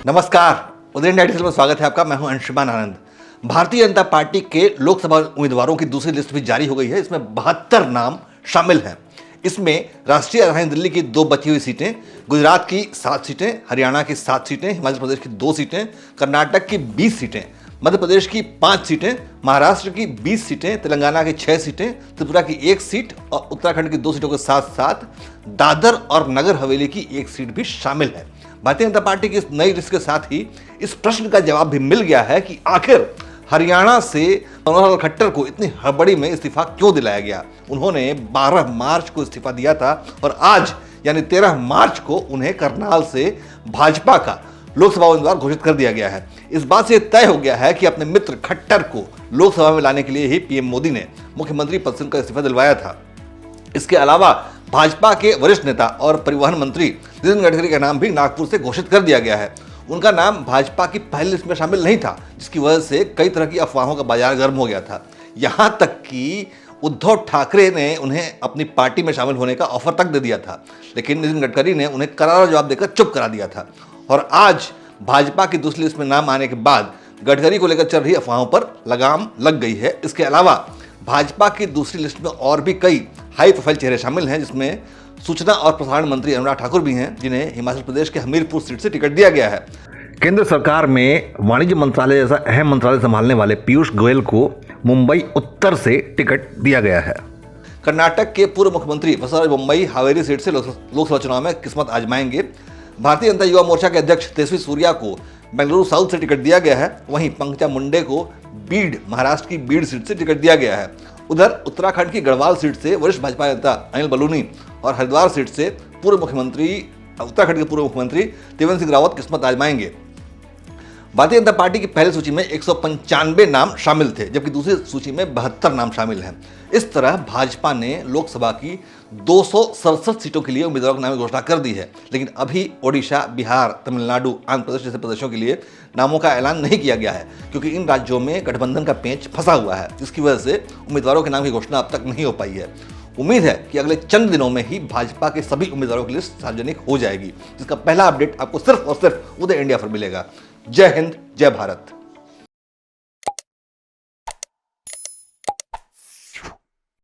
नमस्कार, उदय इंडिया में स्वागत है आपका। मैं हूं अंशुमान आनंद। भारतीय जनता पार्टी के लोकसभा उम्मीदवारों की दूसरी लिस्ट भी जारी हो गई है। इसमें 72 नाम शामिल हैं। इसमें राष्ट्रीय राजधानी दिल्ली की 2 बची हुई सीटें, गुजरात की 7 सीटें, हरियाणा की 7 सीटें, हिमाचल प्रदेश की 2 सीटें, कर्नाटक की 20 सीटें, मध्य प्रदेश की 5 सीटें, महाराष्ट्र की 20 सीटें, तेलंगाना की 6 सीटें, त्रिपुरा की 1 सीट और उत्तराखंड की 2 सीटों के साथ साथ दादर और नगर हवेली की 1 सीट भी शामिल है। भारतीय जनता पार्टी की इस नई लिस्ट के साथ ही इस प्रश्न का जवाब भी मिल गया है कि आखिर हरियाणा से मनोहर लाल खट्टर को इतनी हड़बड़ी में इस्तीफा क्यों दिलाया गया। उन्होंने 12 मार्च को इस्तीफा दिया था और आज यानी 13 मार्च को उन्हें करनाल से भाजपा का लोकसभा उम्मीदवार घोषित कर दिया गया है। इस बात से तय हो गया है कि अपने मित्र खट्टर को लोकसभा में लाने के लिए ही पीएम मोदी ने मुख्यमंत्री पद से उनका इस्तीफा दिलवाया था। इसके अलावा भाजपा के वरिष्ठ नेता और परिवहन मंत्री नितिन गडकरी का नाम भी नागपुर से घोषित कर दिया गया है। उनका नाम भाजपा की पहली लिस्ट में शामिल नहीं था, जिसकी वजह से कई तरह की अफवाहों का बाजार गर्म हो गया था। यहां तक कि उद्धव ठाकरे ने उन्हें अपनी पार्टी में शामिल होने का ऑफर तक दे दिया था, लेकिन नितिन गडकरी ने उन्हें करारा जवाब देकर चुप करा दिया था। और आज भाजपा की दूसरी लिस्ट में नाम आने के बाद गडकरी को लेकर चल रही अफवाहों पर लगाम लग गई है। इसके अलावा भाजपा की दूसरी लिस्ट में और भी कई हाई प्रोफाइल चेहरे शामिल हैं, जिसमें सूचना और प्रसारण मंत्री अनुराग ठाकुर भी हैं, जिन्हें हिमाचल प्रदेश के हमीरपुर सीट से टिकट दिया गया है। केंद्र सरकार में वाणिज्य मंत्रालय जैसा अहम मंत्रालय संभालने वाले पीयूष गोयल को मुंबई उत्तर से टिकट दिया गया है। कर्नाटक के पूर्व मुख्यमंत्री बसवराज बोम्मई हावेरी सीट से लोकसभा चुनाव में किस्मत आजमाएंगे। भारतीय जनता युवा मोर्चा के अध्यक्ष तेजस्वी सूर्या को बेंगलुरु साउथ से टिकट दिया गया है। वहीं पंकजा मुंडे को बीड, महाराष्ट्र की बीड सीट से टिकट दिया गया है। उधर उत्तराखंड की गढ़वाल सीट से वरिष्ठ भाजपा नेता अनिल बलूनी और हरिद्वार सीट से उत्तराखंड के पूर्व मुख्यमंत्री त्रिवेंद्र सिंह रावत किस्मत आजमाएंगे। भारतीय जनता पार्टी की पहली सूची में 195 नाम शामिल थे, जबकि दूसरी सूची में 72 नाम शामिल हैं। इस तरह भाजपा ने लोकसभा की 267 सीटों के लिए उम्मीदवारों के नाम की घोषणा कर दी है, लेकिन अभी ओडिशा, बिहार, तमिलनाडु, आंध्र प्रदेश जैसे प्रदेशों के लिए नामों का ऐलान नहीं किया गया है, क्योंकि इन राज्यों में गठबंधन का पेंच फंसा हुआ है, जिसकी वजह से उम्मीदवारों के नाम की घोषणा अब तक नहीं हो पाई है। उम्मीद है कि अगले चंद दिनों में ही भाजपा के सभी उम्मीदवारों की लिस्ट सार्वजनिक हो जाएगी, जिसका पहला अपडेट आपको सिर्फ और सिर्फ उदय इंडिया पर मिलेगा। जय हिंद, जय भारत।